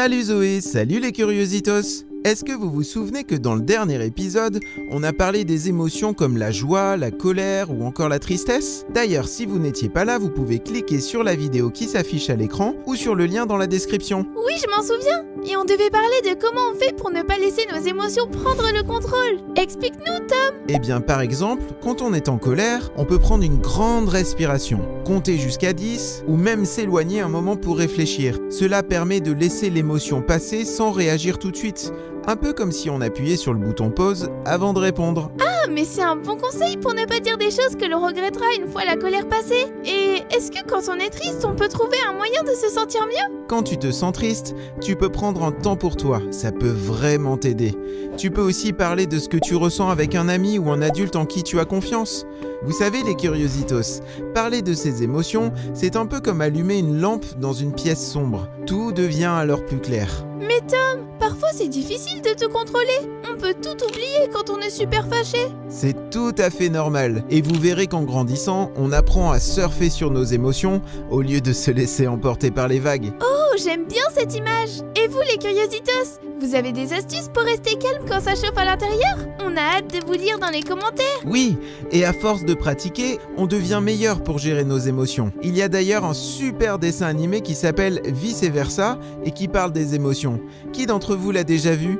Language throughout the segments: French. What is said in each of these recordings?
Salut Zoé, salut les Curiositos. Est-ce que vous vous souvenez que dans le dernier épisode, on a parlé des émotions comme la joie, la colère ou encore la tristesse ? D'ailleurs, si vous n'étiez pas là, vous pouvez cliquer sur la vidéo qui s'affiche à l'écran ou sur le lien dans la description. Oui, je m'en souviens. Et on devait parler de comment on fait pour ne pas laisser nos émotions prendre le contrôle. Explique-nous, Tom. Eh bien, par exemple, quand on est en colère, on peut prendre une grande respiration, compter jusqu'à 10 ou même s'éloigner un moment pour réfléchir. Cela permet de laisser l'émotion passer sans réagir tout de suite. Un peu comme si on appuyait sur le bouton pause avant de répondre. Ah, mais c'est un bon conseil pour ne pas dire des choses que l'on regrettera une fois la colère passée. Et est-ce que quand on est triste, on peut trouver un moyen de se sentir mieux ? Quand tu te sens triste, tu peux prendre un temps pour toi, ça peut vraiment t'aider. Tu peux aussi parler de ce que tu ressens avec un ami ou un adulte en qui tu as confiance. Vous savez les Curiositos, parler de ses émotions, c'est un peu comme allumer une lampe dans une pièce sombre. Tout devient alors plus clair. Mais Tom, parfois c'est difficile de te contrôler. On peut tout oublier quand on est super fâché. C'est tout à fait normal. Et vous verrez qu'en grandissant, on apprend à surfer sur nos émotions au lieu de se laisser emporter par les vagues. Oh, j'aime bien cette image. Et vous les Curiositos, vous avez des astuces pour rester calme quand ça chauffe à l'intérieur ? On a hâte de vous lire dans les commentaires. Oui, et à force de pratiquer, on devient meilleur pour gérer nos émotions. Il y a d'ailleurs un super dessin animé qui s'appelle Vice Versa et qui parle des émotions. Qui d'entre vous l'a déjà vu ?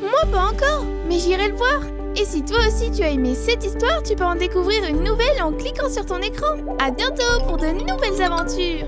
Moi pas encore, mais j'irai le voir. Et si toi aussi tu as aimé cette histoire, tu peux en découvrir une nouvelle en cliquant sur ton écran. À bientôt pour de nouvelles aventures.